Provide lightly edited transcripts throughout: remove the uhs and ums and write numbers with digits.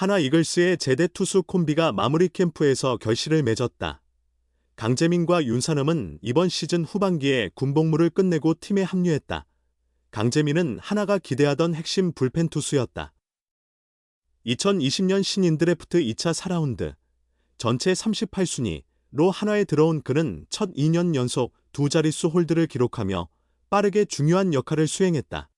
하나 이글스의 제대 투수 콤비가 마무리 캠프에서 결실을 맺었다. 강재민과 윤산음은 이번 시즌 후반기에 군복무를 끝내고 팀에 합류했다. 강재민은 하나가 기대하던 핵심 불펜 투수였다. 2020년 신인 드래프트 2차 4라운드 전체 38순위로 하나에 들어온 그는 첫 2년 연속 두 자릿수 홀드를 기록하며 빠르게 중요한 역할을 수행했다.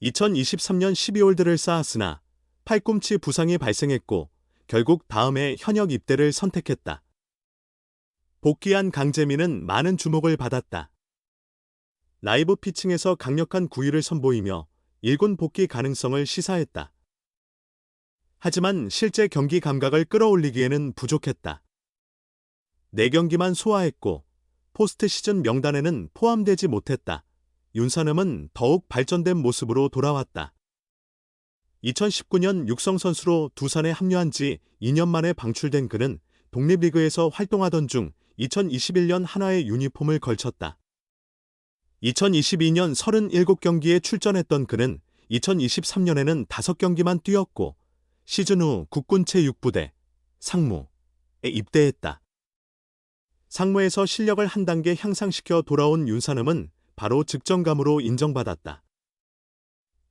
2023년 12홀드를 쌓았으나 팔꿈치 부상이 발생했고 결국 다음 해 현역 입대를 선택했다. 복귀한 강재민은 많은 주목을 받았다. 라이브 피칭에서 강력한 구위를 선보이며 1군 복귀 가능성을 시사했다. 하지만 실제 경기 감각을 끌어올리기에는 부족했다. 4경기만 소화했고 포스트 시즌 명단에는 포함되지 못했다. 윤산음은 더욱 발전된 모습으로 돌아왔다. 2019년 육성 선수로 두산에 합류한 지 2년 만에 방출된 그는 독립리그에서 활동하던 중 2021년 하나의 유니폼을 걸쳤다. 2022년 37경기에 출전했던 그는 2023년에는 5경기만 뛰었고 시즌 후 국군 제6부대 상무에 입대했다. 상무에서 실력을 한 단계 향상시켜 돌아온 윤산음은 바로 직전감으로 인정받았다.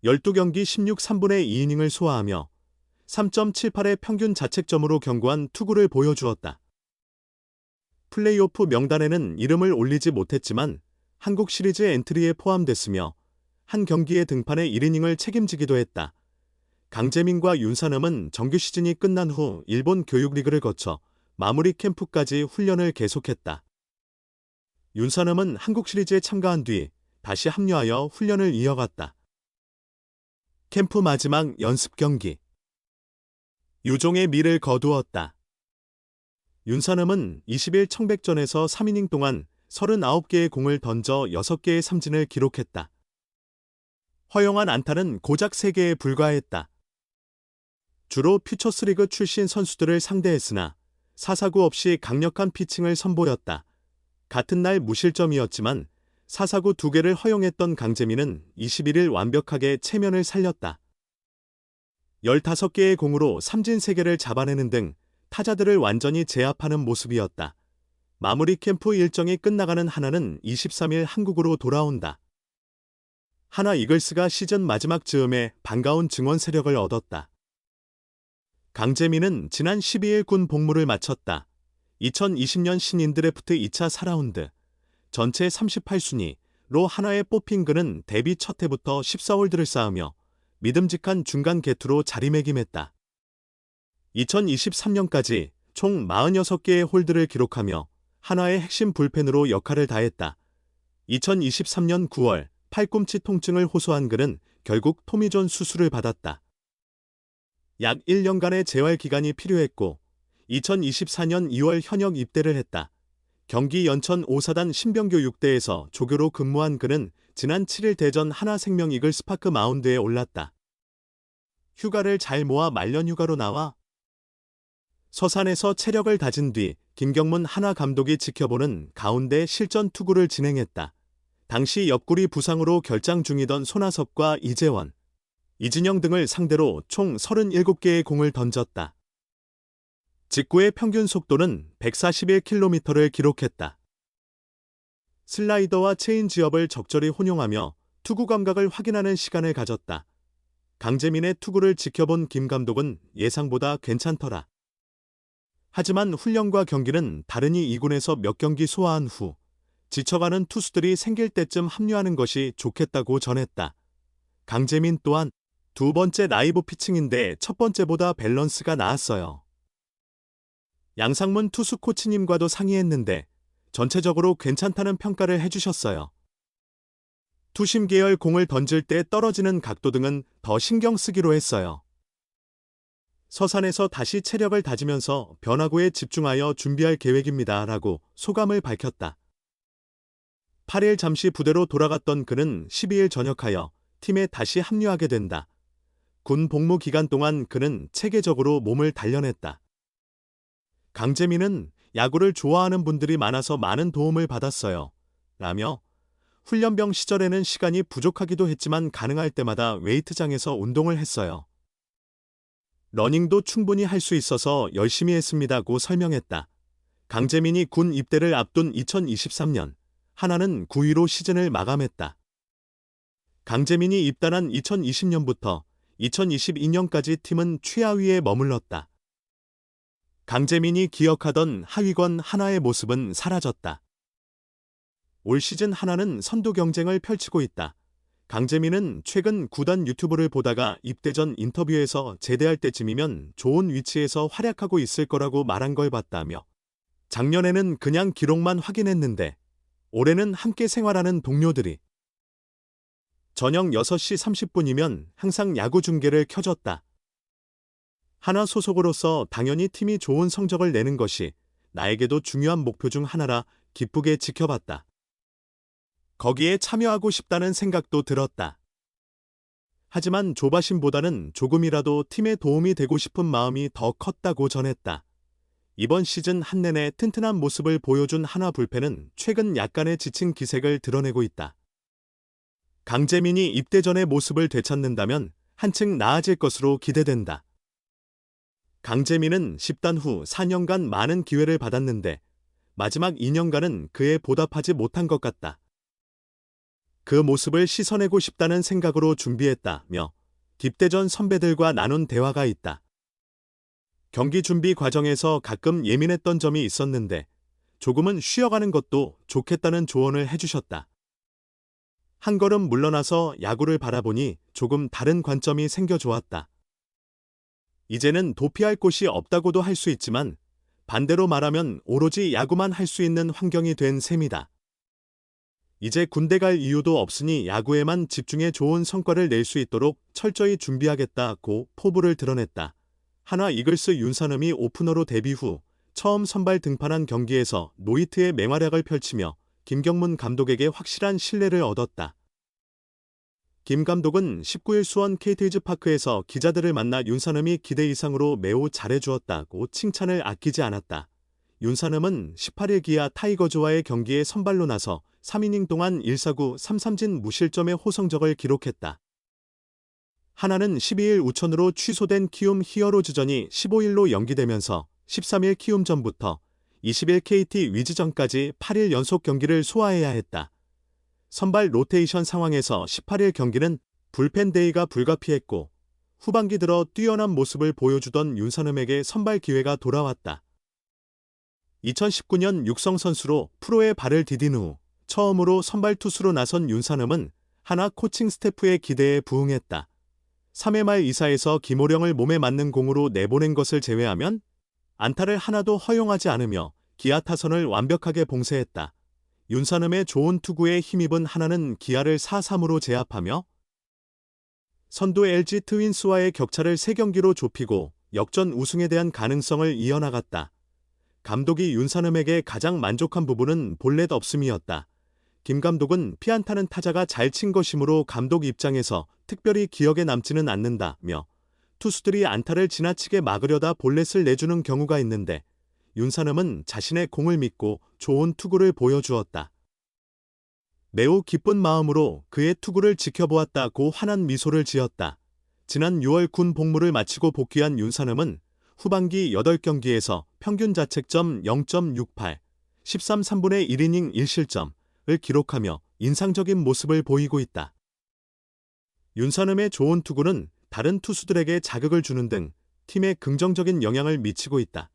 12경기 16~3분의 2이닝을 소화하며 3.78의 평균 자책점으로 견고한 투구를 보여주었다. 플레이오프 명단에는 이름을 올리지 못했지만 한국 시리즈 엔트리에 포함됐으며 한 경기의 등판에 1이닝을 책임지기도 했다. 강재민과 윤산음은 정규 시즌이 끝난 후 일본 교육리그를 거쳐 마무리 캠프까지 훈련을 계속했다. 윤산음은 한국 시리즈에 참가한 뒤 다시 합류하여 훈련을 이어갔다. 캠프 마지막 연습 경기. 유종의 미를 거두었다. 윤산음은 20일 청백전에서 3이닝 동안 39개의 공을 던져 6개의 삼진을 기록했다. 허용한 안타는 고작 3개에 불과했다. 주로 퓨처스리그 출신 선수들을 상대했으나 사사구 없이 강력한 피칭을 선보였다. 같은 날 무실점이었지만 사사구 2개를 허용했던 강재민은 21일 완벽하게 체면을 살렸다. 15개의 공으로 삼진 3개를 잡아내는 등 타자들을 완전히 제압하는 모습이었다. 마무리 캠프 일정이 끝나가는 하나는 23일 한국으로 돌아온다. 하나 이글스가 시즌 마지막 즈음에 반가운 증원 세력을 얻었다. 강재민은 지난 12일 군 복무를 마쳤다. 2020년 신인 드래프트 2차 4라운드 전체 38순위로 하나에 뽑힌 그는 데뷔 첫 해부터 14홀드를 쌓으며 믿음직한 중간 개투로 자리매김했다. 2023년까지 총 46개의 홀드를 기록하며 하나의 핵심 불펜으로 역할을 다했다. 2023년 9월 팔꿈치 통증을 호소한 그는 결국 토미존 수술을 받았다. 약 1년간의 재활 기간이 필요했고 2024년 2월 현역 입대를 했다. 경기 연천 5사단 신병교 6대에서 조교로 근무한 그는 지난 7일 대전 하나생명 이글스파크 마운드에 올랐다. 휴가를 잘 모아 말년 휴가로 나와 서산에서 체력을 다진 뒤 김경문 하나 감독이 지켜보는 가운데 실전 투구를 진행했다. 당시 옆구리 부상으로 결장 중이던 손아섭과 이재원, 이진영 등을 상대로 총 37개의 공을 던졌다. 직구의 평균 속도는 141km를 기록했다. 슬라이더와 체인지업을 적절히 혼용하며 투구 감각을 확인하는 시간을 가졌다. 강재민의 투구를 지켜본 김 감독은 예상보다 괜찮더라. 하지만 훈련과 경기는 다르니 2군에서 몇 경기 소화한 후 지쳐가는 투수들이 생길 때쯤 합류하는 것이 좋겠다고 전했다. 강재민 또한 두 번째 라이브 피칭인데 첫 번째보다 밸런스가 나았어요. 양상문 투수 코치님과도 상의했는데 전체적으로 괜찮다는 평가를 해주셨어요. 투심 계열 공을 던질 때 떨어지는 각도 등은 더 신경 쓰기로 했어요. 서산에서 다시 체력을 다지면서 변화구에 집중하여 준비할 계획입니다. 라고 소감을 밝혔다. 8일 잠시 부대로 돌아갔던 그는 12일 전역하여 팀에 다시 합류하게 된다. 군 복무 기간 동안 그는 체계적으로 몸을 단련했다. 강재민은 야구를 좋아하는 분들이 많아서 많은 도움을 받았어요. 라며 훈련병 시절에는 시간이 부족하기도 했지만 가능할 때마다 웨이트장에서 운동을 했어요. 러닝도 충분히 할 수 있어서 열심히 했습니다고 설명했다. 강재민이 군 입대를 앞둔 2023년, 하나는 9위로 시즌을 마감했다. 강재민이 입단한 2020년부터 2022년까지 팀은 최하위에 머물렀다. 강재민이 기억하던 하위권 하나의 모습은 사라졌다. 올 시즌 하나는 선두 경쟁을 펼치고 있다. 강재민은 최근 구단 유튜브를 보다가 입대 전 인터뷰에서 제대할 때쯤이면 좋은 위치에서 활약하고 있을 거라고 말한 걸 봤다며, 작년에는 그냥 기록만 확인했는데 올해는 함께 생활하는 동료들이 저녁 6시 30분이면 항상 야구 중계를 켜줬다. 하나 소속으로서 당연히 팀이 좋은 성적을 내는 것이 나에게도 중요한 목표 중 하나라 기쁘게 지켜봤다. 거기에 참여하고 싶다는 생각도 들었다. 하지만 조바심보다는 조금이라도 팀에 도움이 되고 싶은 마음이 더 컸다고 전했다. 이번 시즌 한 내내 튼튼한 모습을 보여준 하나 불펜은 최근 약간의 지친 기색을 드러내고 있다. 강재민이 입대 전의 모습을 되찾는다면 한층 나아질 것으로 기대된다. 강재민은 10단 후 4년간 많은 기회를 받았는데 마지막 2년간은 그에 보답하지 못한 것 같다. 그 모습을 씻어내고 싶다는 생각으로 준비했다며 입대 전 선배들과 나눈 대화가 있다. 경기 준비 과정에서 가끔 예민했던 점이 있었는데 조금은 쉬어가는 것도 좋겠다는 조언을 해주셨다. 한 걸음 물러나서 야구를 바라보니 조금 다른 관점이 생겨 좋았다. 이제는 도피할 곳이 없다고도 할 수 있지만 반대로 말하면 오로지 야구만 할 수 있는 환경이 된 셈이다. 이제 군대 갈 이유도 없으니 야구에만 집중해 좋은 성과를 낼 수 있도록 철저히 준비하겠다고 포부를 드러냈다. 하나 이글스 윤산음이 오프너로 데뷔 후 처음 선발 등판한 경기에서 노히트의 맹활약을 펼치며 김경문 감독에게 확실한 신뢰를 얻었다. 김 감독은 19일 수원 케이틀즈 파크에서 기자들을 만나 윤산음이 기대 이상으로 매우 잘해주었다고 칭찬을 아끼지 않았다. 윤산음은 18일 기아 타이거즈와의 경기에 선발로 나서 3이닝 동안 1사구 3삼진 무실점의 호성적을 기록했다. 하나는 12일 우천으로 취소된 키움 히어로즈전이 15일로 연기되면서 13일 키움전부터 20일 KT 위즈전까지 8일 연속 경기를 소화해야 했다. 선발 로테이션 상황에서 18일 경기는 불펜 데이가 불가피했고 후반기 들어 뛰어난 모습을 보여주던 윤산음에게 선발 기회가 돌아왔다. 2019년 육성 선수로 프로에 발을 디딘 후 처음으로 선발 투수로 나선 윤산음은 하나 코칭 스태프의 기대에 부응했다. 3회 말 2사에서 김호령을 몸에 맞는 공으로 내보낸 것을 제외하면 안타를 하나도 허용하지 않으며 기아 타선을 완벽하게 봉쇄했다. 윤산음의 좋은 투구에 힘입은 하나는 기아를 4-3으로 제압하며 선두 LG 트윈스와의 격차를 3경기로 좁히고 역전 우승에 대한 가능성을 이어나갔다. 감독이 윤산음에게 가장 만족한 부분은 볼넷 없음이었다. 김 감독은 피안타는 타자가 잘 친 것이므로 감독 입장에서 특별히 기억에 남지는 않는다며 투수들이 안타를 지나치게 막으려다 볼넷을 내주는 경우가 있는데 윤산음은 자신의 공을 믿고 좋은 투구를 보여주었다. 매우 기쁜 마음으로 그의 투구를 지켜보았다고 환한 미소를 지었다. 지난 6월 군 복무를 마치고 복귀한 윤산음은 후반기 8경기에서 평균 자책점 0.68, 13 3분의 1이닝 1실점을 기록하며 인상적인 모습을 보이고 있다. 윤산음의 좋은 투구는 다른 투수들에게 자극을 주는 등 팀에 긍정적인 영향을 미치고 있다.